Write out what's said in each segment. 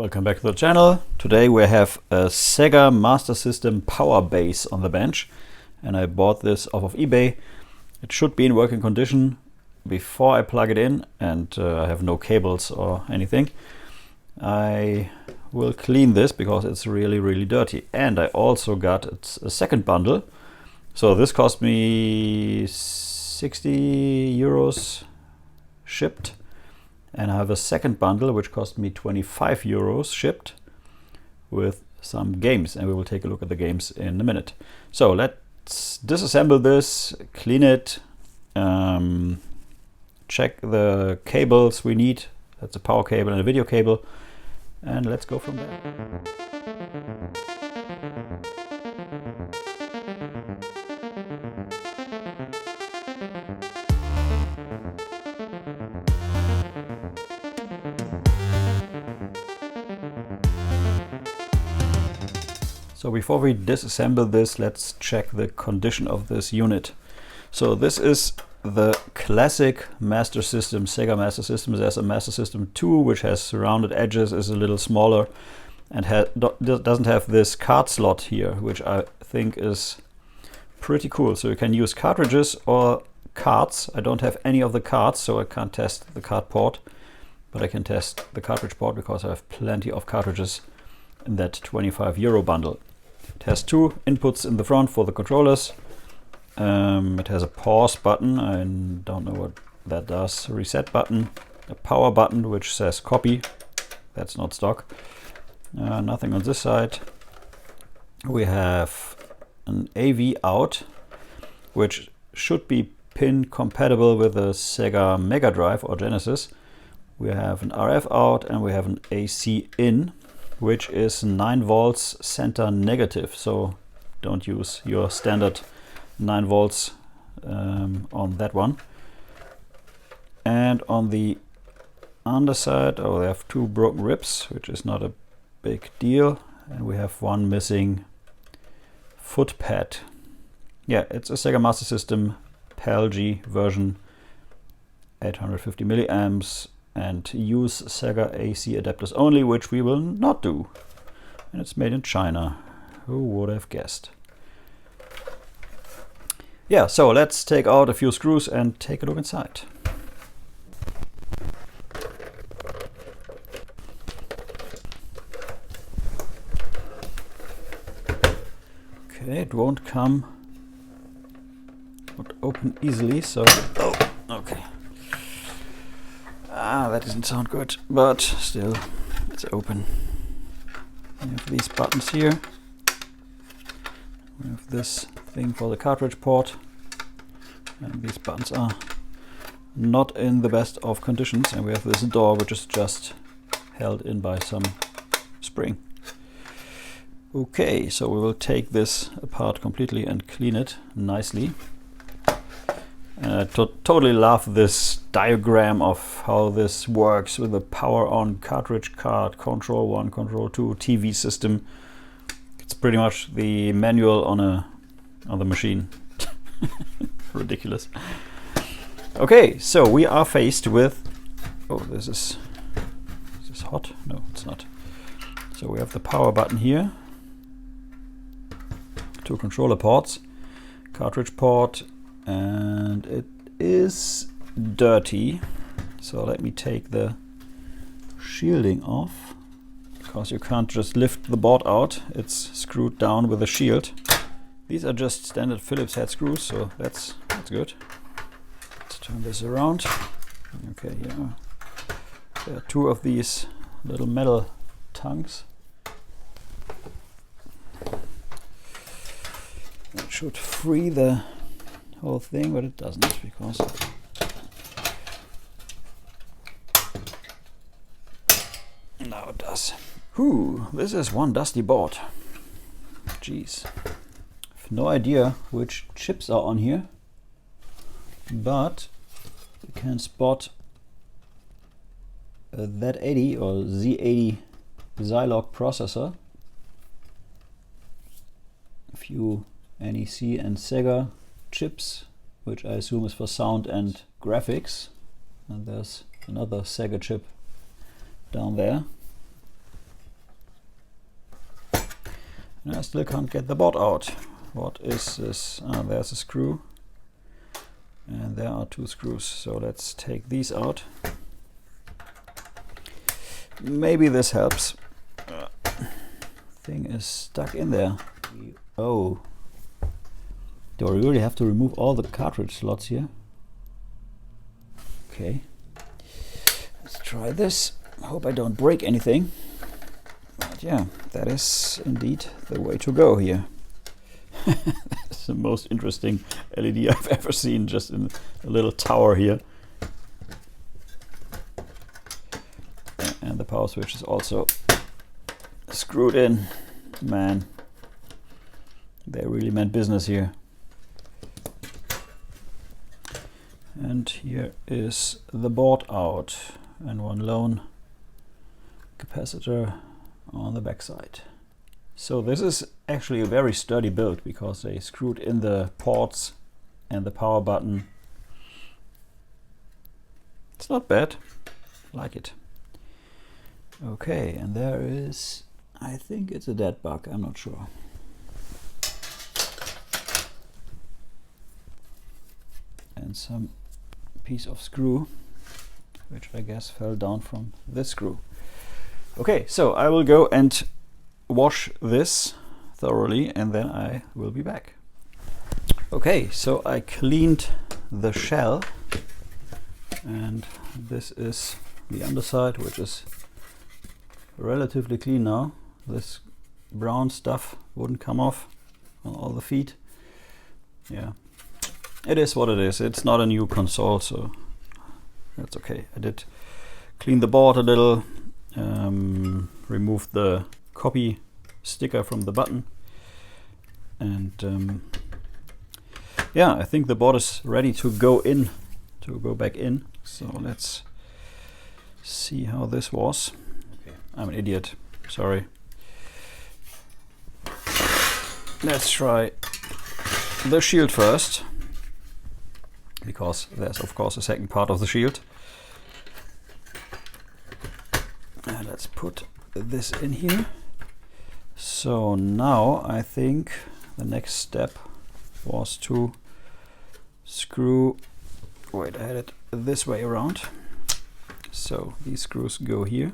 Welcome back to the channel. Today we have a SEGA Master System power base on the bench, and I bought this off of eBay. It should be in working condition before I plug it in, and I have no cables or anything. I will clean this because it's really dirty, and I also got a second bundle. So this cost me 60 euros shipped. And I have a second bundle which cost me 25 euros shipped with some games, and we will take a look at the games in a minute. So let's disassemble this, clean it, check the cables we need. That's a power cable and a video cable, and let's go from there. So before we disassemble this, let's check the condition of this unit. So this is the classic Master System, SEGA Master System. There's a Master System 2 which has rounded edges, is a little smaller, and doesn't have this card slot here, which I think is pretty cool. So you can use cartridges or cards. I don't have any of the cards, so I can't test the card port, but I can test the cartridge port because I have plenty of cartridges in that 25 euro bundle. It has two inputs in the front for the controllers. It has a pause button, I don't know what that does, a reset button, a power button which says copy, that's not stock. Nothing on this side. We have an AV out, which should be pin compatible with a Sega Mega Drive or Genesis. We have an RF out, and we have an AC in, which is 9 volts center negative, so don't use your standard 9 volts on that one. And on the underside, they have two broken ribs, which is not a big deal, and we have one missing foot pad. Yeah, it's a Sega Master System PAL-G version, 850 milliamps, and use Sega AC adapters only, which we will not do. And it's made in China. Who would have guessed? Yeah, so let's take out a few screws and take a look inside. Okay, it won't open easily, so okay. That doesn't sound good, but still, it's open. We have these buttons here. We have this thing for the cartridge port, and these buttons are not in the best of conditions, and we have this door which is just held in by some spring. Okay, so we will take this apart completely and clean it nicely. And I totally love this diagram of how this works with the power on cartridge card, control 1, control 2, TV system. It's pretty much the manual on the machine. Ridiculous. Okay, so we are faced with, is this hot? No, it's not. So we have the power button here, two controller ports, cartridge port, and it is dirty, so let me take the shielding off, because you can't just lift the board out, it's screwed down with a shield. These are just standard Phillips head screws, so that's good. Let's turn this around. Okay, yeah, there are two of these little metal tongues. That should free the whole thing, but it doesn't, because now it does. Whew, this is one dusty board. Jeez. I have no idea which chips are on here, but you can spot a Z80 or Z80 Zilog processor, a few NEC and Sega chips, which I assume is for sound and graphics, and there's another Sega chip down there. And I still can't get the board out. What is this? Ah, there's a screw. And there are 2 screws. So let's take these out. Maybe this helps. Thing is stuck in there. Oh. Do I really have to remove all the cartridge slots here? Okay. Let's try this. Hope I don't break anything. But yeah, that is indeed the way to go here. That's the most interesting LED I've ever seen, just in a little tower here. And the power switch is also screwed in. Man, they really meant business here. And here is the board out, and 1 lone capacitor on the back side. So this is actually a very sturdy build because they screwed in the ports and the power button. It's not bad, like it. Okay, and there is, I think it's a dead bug, I'm not sure. And some piece of screw, which I guess fell down from this screw. Okay, so I will go and wash this thoroughly and then I will be back. Okay, so I cleaned the shell, and this is the underside, which is relatively clean now. This brown stuff wouldn't come off on all the feet. Yeah, it is what it is. It's not a new console, so that's okay. I did clean the board a little, removed the copy sticker from the button, and yeah, I think the board is ready to go back in. So let's see how this was. Okay. I'm an idiot, sorry. Let's try the shield first, because there's of course a second part of the shield. And let's put this in here. So now I think the next step was to screw, wait, I had it this way around. So these screws go here.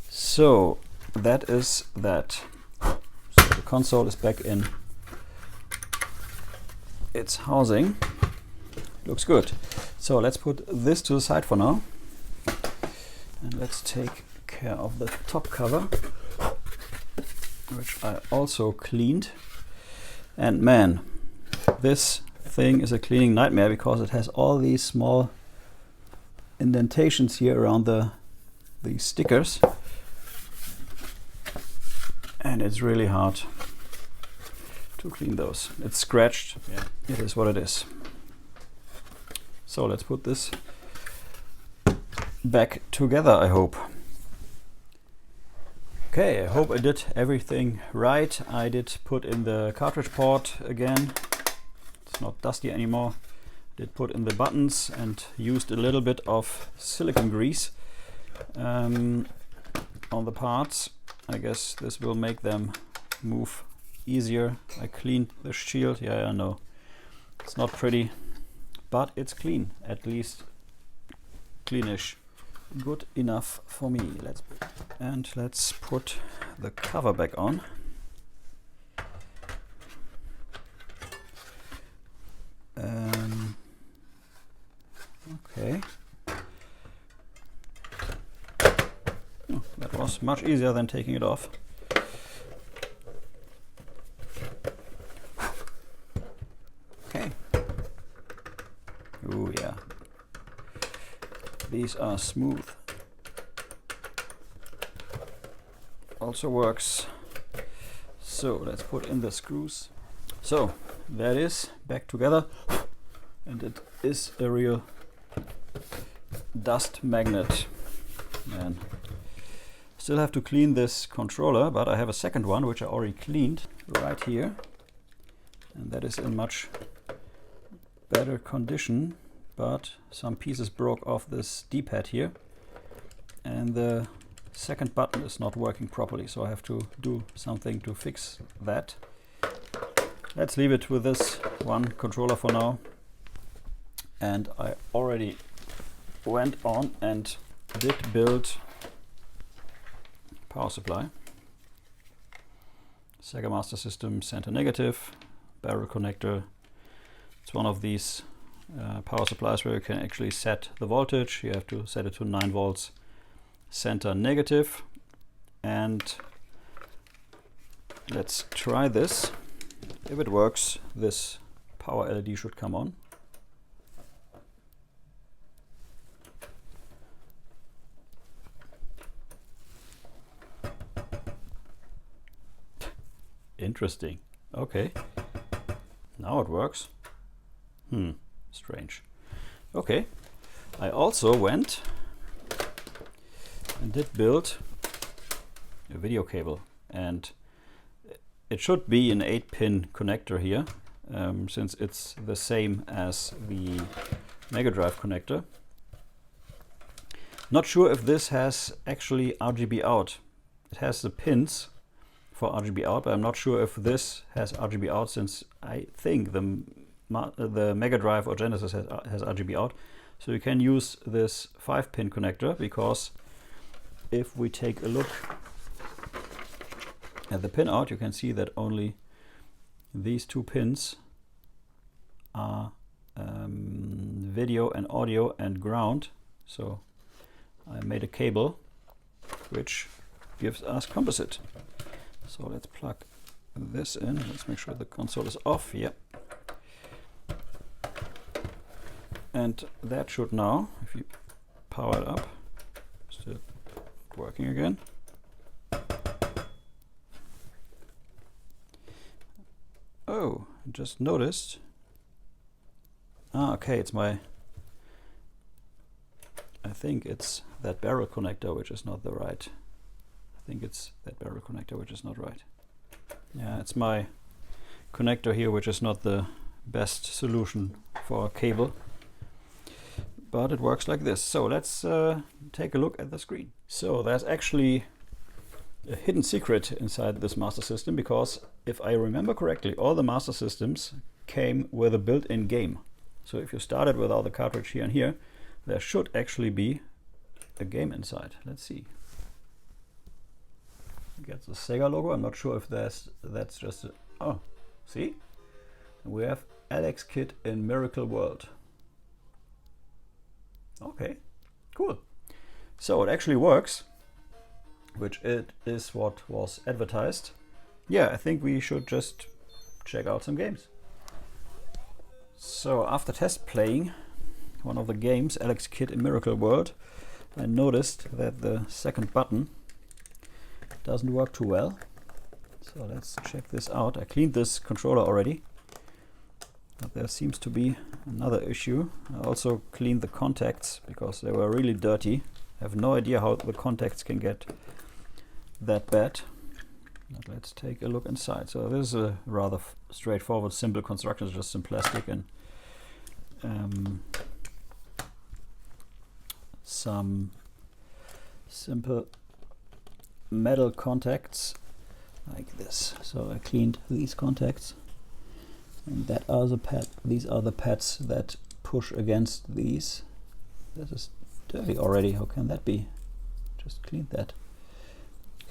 So that is that. So the console is back in its housing. Looks good. So let's put this to the side for now. And let's take care of the top cover, which I also cleaned. And man, this thing is a cleaning nightmare because it has all these small indentations here around these stickers, and it's really hard to clean those. It's scratched. Yeah, it is what it is. So let's put this back together, I hope. Okay, I hope I did everything right. I did put in the cartridge port again. It's not dusty anymore. Did put in the buttons and used a little bit of silicone grease on the parts. I guess this will make them move easier. I cleaned the shield. Yeah, I know. It's not pretty, but it's clean, at least cleanish. Good enough for me. Let's put the cover back on. Okay. Oh, that was much easier than taking it off. Okay. Oh yeah. These are smooth. Also works. So let's put in the screws. So that is back together, and it is a real dust magnet. Man, still have to clean this controller, but I have a second one which I already cleaned right here, and that is in much better condition. But some pieces broke off this D-pad here, and the second button is not working properly, so I have to do something to fix that. Let's leave it with this one controller for now. And I already went on and did build power supply. SEGA Master System center negative, barrel connector. It's one of these power supplies where you can actually set the voltage. You have to set it to 9 volts, center negative. And let's try this. If it works, this power LED should come on. Interesting. Okay. Now it works. Strange. Okay. I also went and did build a video cable, and it should be an 8-pin connector here, since it's the same as the Mega Drive connector. Not sure if this has actually RGB out. It has the pins for RGB out, but I'm not sure if this has RGB out, since I think the Mega Drive or Genesis has RGB out. So you can use this 5-pin connector, because if we take a look at the pin out, you can see that only these 2 pins are video and audio and ground. So I made a cable which gives us composite. So let's plug this in. Let's make sure the console is off. Yep. And that should now, if you power it up, still working again. Oh, I just noticed. Okay, it's I think it's that barrel connector which is not the right. Yeah, it's my connector here which is not the best solution for a cable. But it works like this. So let's take a look at the screen. So there's actually a hidden secret inside this Master System, because if I remember correctly, all the Master Systems came with a built-in game. So if you started without the cartridge here and here, there should actually be a game inside. Let's see. Get the SEGA logo. I'm not sure if that's just oh, see? We have Alex Kidd in Miracle World. Okay, cool. So it actually works, which it is what was advertised. Yeah, I think we should just check out some games. So after test playing one of the games, Alex Kidd in Miracle World, I noticed that the second button doesn't work too well. So let's check this out. I cleaned this controller already, but there seems to be another issue. I also cleaned the contacts because they were really dirty. I have no idea how the contacts can get that bad. But let's take a look inside. So this is a rather straightforward, simple construction. It's just some plastic and some simple metal contacts like this. So I cleaned these contacts, and that are the these are the pads that push against these. This is dirty already. How can that be? Just cleaned that.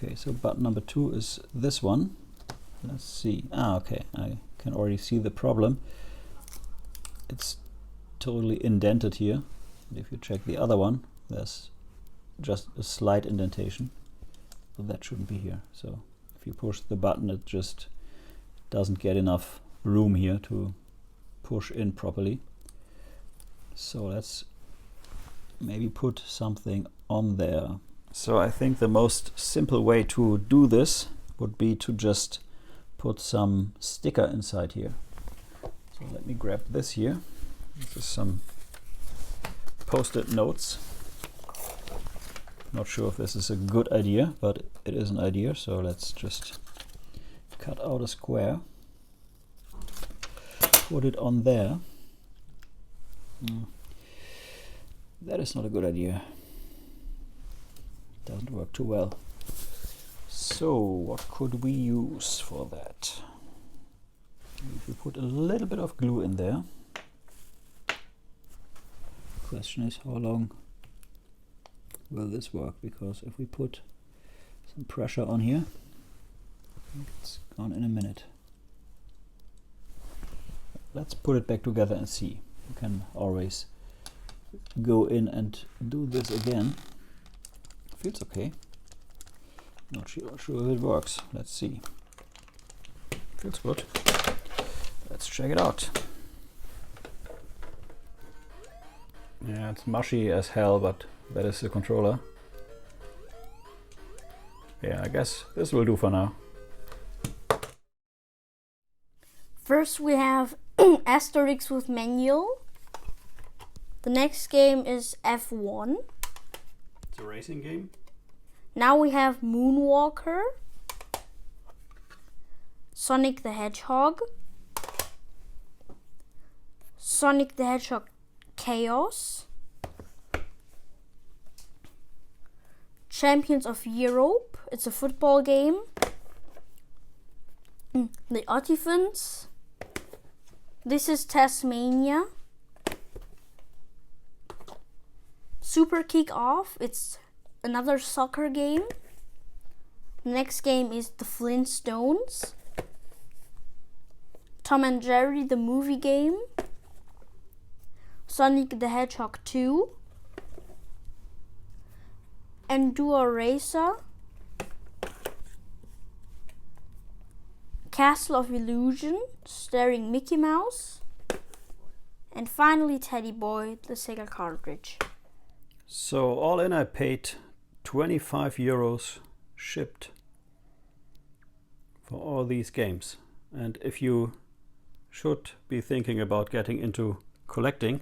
Okay, so button number 2 is this one. Let's see. Okay, I can already see the problem. It's totally indented here. And if you check the other one, there's just a slight indentation. So that shouldn't be here. So if you push the button, it just doesn't get enough room here to push in properly. So let's maybe put something on there. So I think the most simple way to do this would be to just put some sticker inside here. So let me grab this here. This is some post-it notes. Not sure if this is a good idea, but it is an idea. So let's just cut out a square, put it on there. That is not a good idea. Doesn't work too well. So what could we use for that? If we put a little bit of glue in there. Question is, how long will this work? Because if we put some pressure on here, I think it's gone in a minute. Let's put it back together and see. You can always go in and do this again. Feels okay. Not sure if it works. Let's see. Feels good. Let's check it out. Yeah, it's mushy as hell, but that is the controller. Yeah, I guess this will do for now. First we have Asterix with manual. The next game is F1. It's a racing game. Now we have Moonwalker, Sonic the Hedgehog, Sonic the Hedgehog Chaos, Champions of Europe, it's a football game, The Otifants, This is Tasmania, Super Kick Off, it's another soccer game. The next game is The Flintstones, Tom and Jerry the movie game, Sonic the Hedgehog 2, Enduro Racer, Castle of Illusion starring Mickey Mouse, and finally Teddy Boy, the Sega cartridge. So all in I paid 25 euros shipped for all these games. And if you should be thinking about getting into collecting,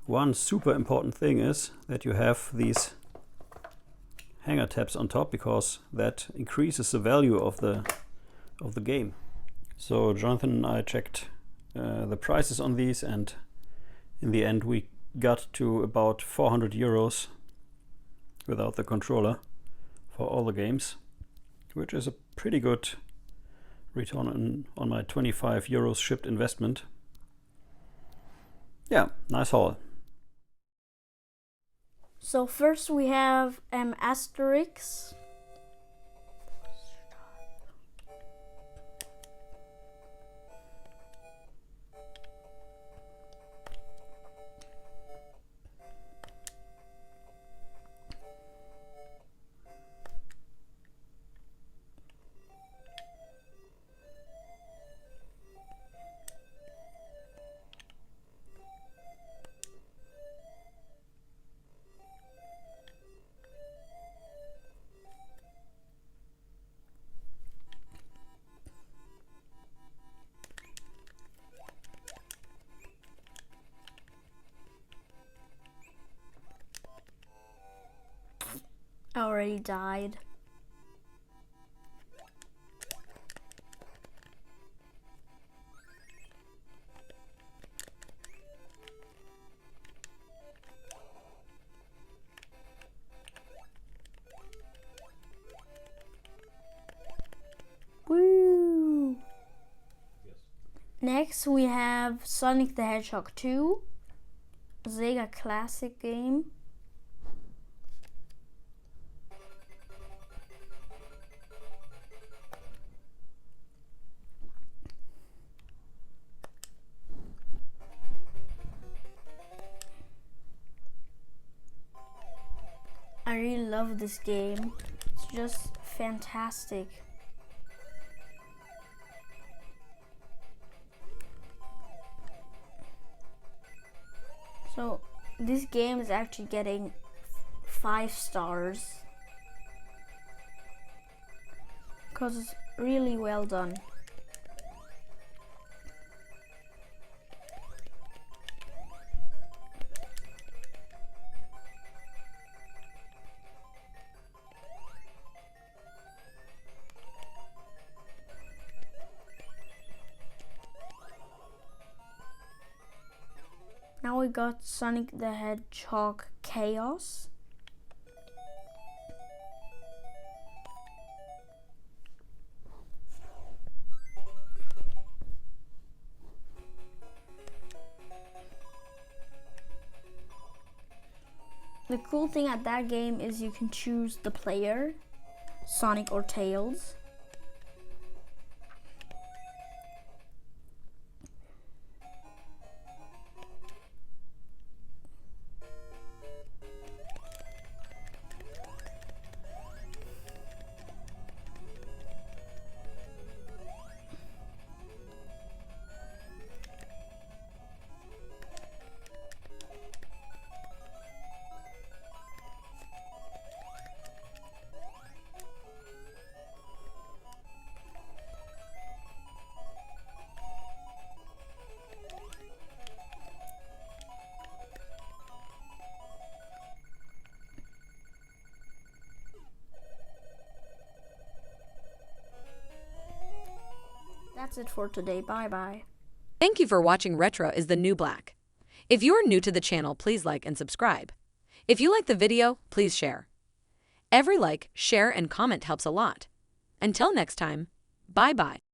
one super important thing is that you have these hanger tabs on top, because that increases the value of the game. So Jonathan and I checked the prices on these, and in the end we got to about 400 euros without the controller for all the games, which is a pretty good return on my 25 euros shipped investment. Yeah, nice haul. So first we have Asterix. I already died. Woo! Next we have Sonic the Hedgehog 2, Sega classic game. I really love this game. It's just fantastic. So this game is actually getting 5 stars because it's really well done. Now we got Sonic the Hedgehog Chaos. The cool thing at that game is you can choose the player, Sonic or Tails. That's it for today. Bye bye. Thank you for watching Retro is the New Black. If you are new to the channel, please like and subscribe. If you like the video, please share. Every like, share, and comment helps a lot. Until next time, bye bye.